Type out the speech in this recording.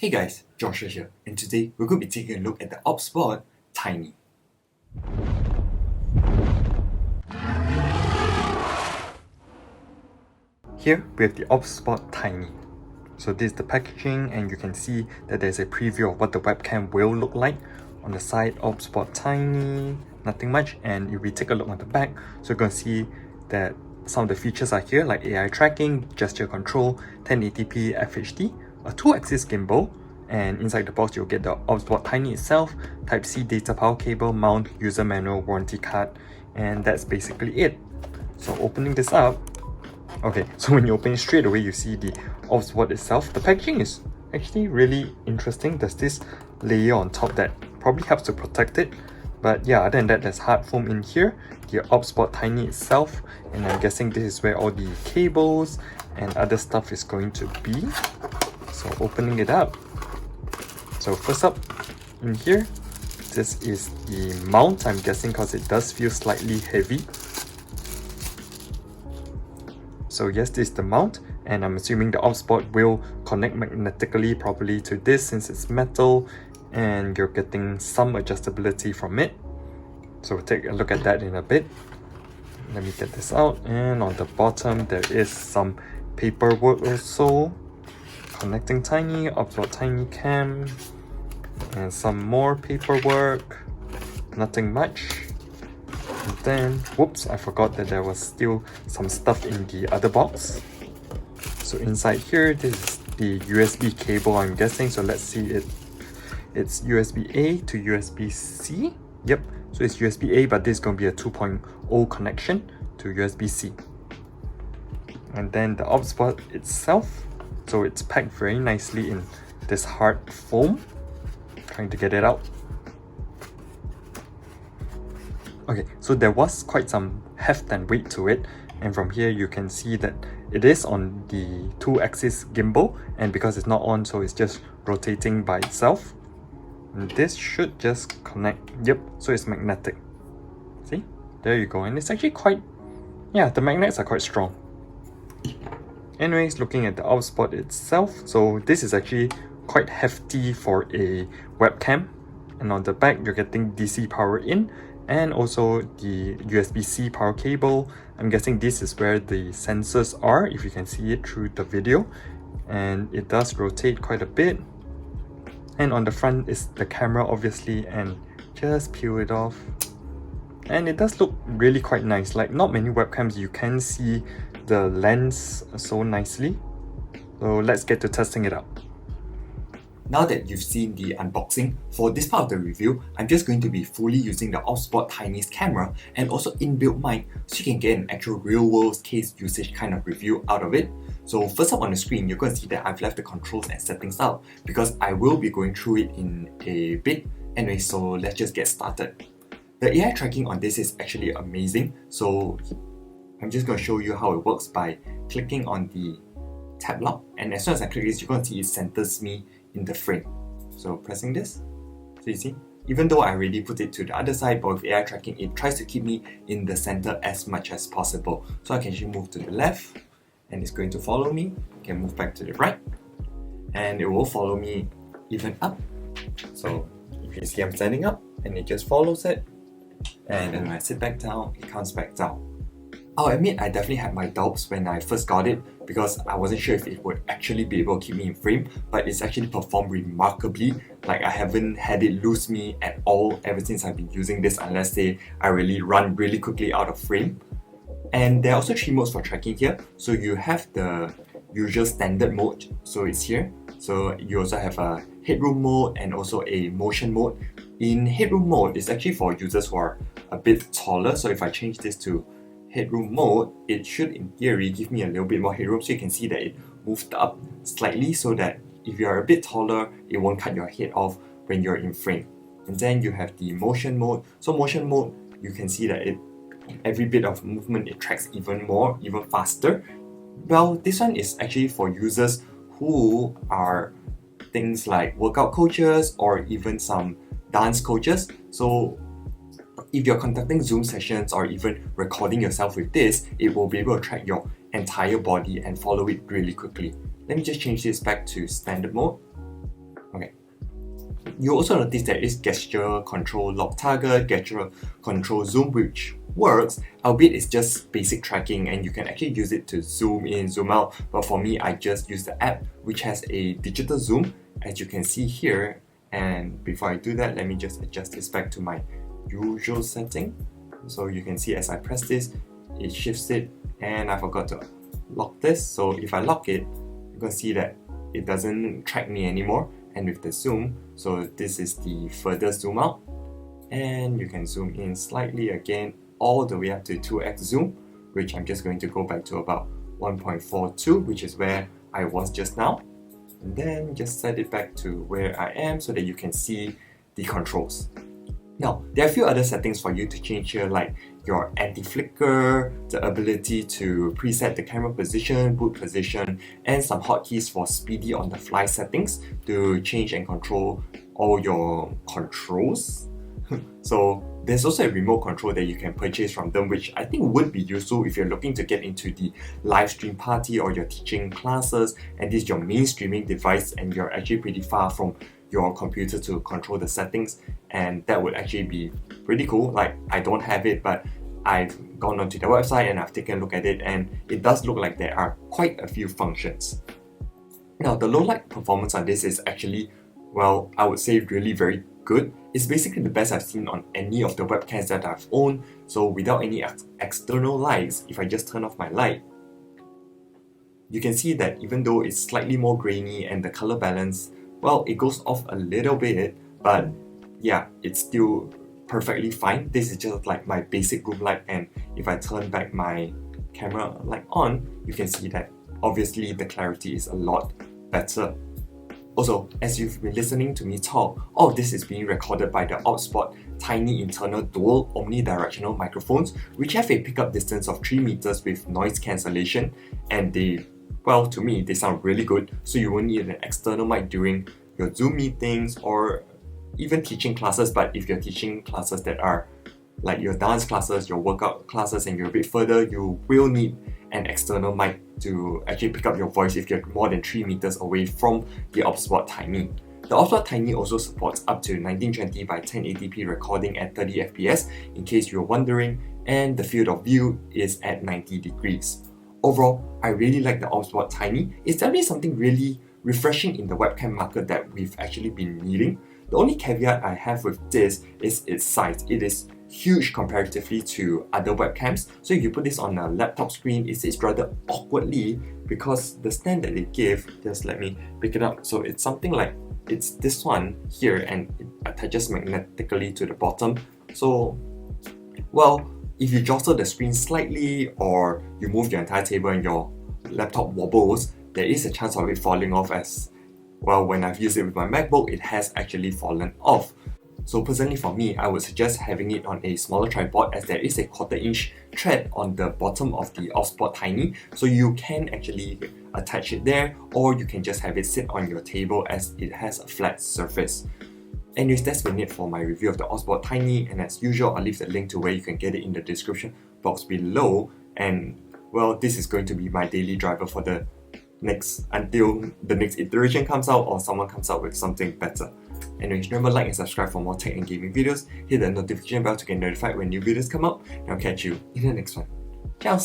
Hey guys, Joshua here, and today we're going to be taking a look at the Obsbot Tiny. Here we have the Obsbot Tiny. So this is the packaging, and you can see that there's a preview of what the webcam will look like. On the side, Obsbot Tiny, nothing much, and if we take a look on the back, so you're going to see that some of the features are here, like AI tracking, gesture control, 1080p FHD, a 2-axis gimbal, and inside the box you'll get the Obsbot Tiny itself, Type-C data power cable, mount, user manual, warranty card, and that's basically it. So opening this up, okay, so when you open it straight away you see the Obsbot itself. The packaging is actually really interesting. There's this layer on top that probably helps to protect it, but yeah, other than that there's hard foam in here, the Obsbot Tiny itself, and I'm guessing this is where all the cables and other stuff is going to be. So opening it up, so first up in here, this is the mount, I'm guessing, because it does feel slightly heavy. So yes, this is the mount, and I'm assuming the Obsbot will connect magnetically properly to this since it's metal, and you're getting some adjustability from it. So we'll take a look at that in a bit. Let me get this out, and on the bottom there is some paperwork also. Connecting Tiny, Obsbot Tiny Cam, and some more paperwork. Nothing much. And then, whoops, I forgot that there was still some stuff in the other box. So inside here, this is the USB cable, I'm guessing. So let's see it. It's USB-A to USB-C. Yep, so it's USB-A, but this is going to be a 2.0 connection to USB-C. And then the Obsbot itself. So it's packed very nicely in this hard foam. Trying to get it out. Okay, so there was quite some heft and weight to it, and from here you can see that it is on the 2-axis gimbal, and because it's not on, so it's just rotating by itself. And this should just connect. Yep, so it's magnetic. See? There you go. And it's actually quite, yeah, the magnets are quite strong. Anyways, looking at the Obsbot itself, so this is actually quite hefty for a webcam. And on the back, you're getting DC power in, and also the USB-C power cable. I'm guessing this is where the sensors are, if you can see it through the video. And it does rotate quite a bit. And on the front is the camera, obviously, and just peel it off. And it does look really quite nice. Like, not many webcams you can see the lens so nicely. So let's get to testing it out. Now that you've seen the unboxing, for this part of the review, I'm just going to be fully using the Obsbot Tiny's camera and also inbuilt mic, so you can get an actual real-world case usage kind of review out of it. So first up on the screen, you're going to see that I've left the controls and settings out because I will be going through it in a bit. Anyway, so let's just get started. The AI tracking on this is actually amazing. So I'm just going to show you how it works by clicking on the tab lock, and as soon as I click this, you're going to see it centers me in the frame. So pressing this, so you see, even though I already put it to the other side, but with AI tracking, it tries to keep me in the center as much as possible. So I can actually move to the left, and it's going to follow me. I can move back to the right, and it will follow me even up. So if you see I'm standing up, and it just follows it, and then when I sit back down, it comes back down. I'll admit I definitely had my doubts when I first got it because I wasn't sure if it would actually be able to keep me in frame, but it's actually performed remarkably. Like, I haven't had it lose me at all ever since I've been using this, unless say I really run really quickly out of frame. And there are also 3 modes for tracking here. So you have the usual standard mode, so it's here. So you also have a headroom mode and also a motion mode. In headroom mode, it's actually for users who are a bit taller. So if I change this to headroom mode, it should in theory give me a little bit more headroom, so you can see that it moved up slightly so that if you're a bit taller, it won't cut your head off when you're in frame. And then you have the motion mode. So motion mode, you can see that every bit of movement it tracks even more, even faster. Well, this one is actually for users who are things like workout coaches or even some dance coaches. So if you're conducting Zoom sessions or even recording yourself with this, it will be able to track your entire body and follow it really quickly. Let me just change this back to standard mode. Okay. You also notice there is gesture control lock target, gesture control zoom, which works, albeit it's just basic tracking and you can actually use it to zoom in, zoom out. But for me, I just use the app which has a digital zoom, as you can see here. And before I do that, let me just adjust this back to my usual setting. So you can see as I press this, it shifts it, and I forgot to lock this. So if I lock it, you can see that it doesn't track me anymore. And with the zoom, so this is the further zoom out, and you can zoom in slightly again, all the way up to 2x zoom, which I'm just going to go back to about 1.42, which is where I was just now. And then just set it back to where I am so that you can see the controls. Now, there are a few other settings for you to change here, like your anti-flicker, the ability to preset the camera position, boot position, and some hotkeys for speedy on-the-fly settings to change and control all your controls. So there's also a remote control that you can purchase from them, which I think would be useful if you're looking to get into the live stream party or you're teaching classes and this is your main streaming device and you're actually pretty far from your computer to control the settings, and that would actually be pretty cool. Like, I don't have it, but I've gone onto the website and I've taken a look at it, and it does look like there are quite a few functions. Now, the low light performance on this is actually, well, I would say really very good. It's basically the best I've seen on any of the webcams that I've owned. So without any external lights, if I just turn off my light, you can see that even though it's slightly more grainy and the color balance, well, it goes off a little bit, but yeah, it's still perfectly fine. This is just like my basic room light, and if I turn back my camera light on, you can see that obviously the clarity is a lot better. Also, as you've been listening to me talk, all of this is being recorded by the Obsbot tiny internal dual omnidirectional microphones, which have a pickup distance of 3 meters with noise cancellation, and they, well, to me, they sound really good, so you won't need an external mic during your Zoom meetings or even teaching classes. But if you're teaching classes that are like your dance classes, your workout classes, and you're a bit further, you will need an external mic to actually pick up your voice if you're more than 3 meters away from the Obsbot Tiny. The Obsbot Tiny also supports up to 1920 by 1080p recording at 30 fps, in case you're wondering, and the field of view is at 90 degrees. Overall, I really like the Obsbot Tiny. It's definitely something really refreshing in the webcam market that we've actually been needing. The only caveat I have with this is its size. It is huge comparatively to other webcams. So if you put this on a laptop screen, it sits rather awkwardly because the stand that they give, just let me pick it up. So it's something like, it's this one here and it attaches magnetically to the bottom. So, well, if you jostle the screen slightly or you move your entire table and your laptop wobbles, there is a chance of it falling off. As well, when I've used it with my MacBook, it has actually fallen off. So personally for me, I would suggest having it on a smaller tripod, as there is a 1/4 inch thread on the bottom of the Obsbot Tiny, so you can actually attach it there, or you can just have it sit on your table as it has a flat surface. Anyways, that's been it for my review of the Obsbot Tiny, and as usual, I'll leave the link to where you can get it in the description box below. And well, this is going to be my daily driver for the until the next iteration comes out or someone comes out with something better. Anyways, remember, like and subscribe for more tech and gaming videos. Hit the notification bell to get notified when new videos come out, and I'll catch you in the next one. Ciao!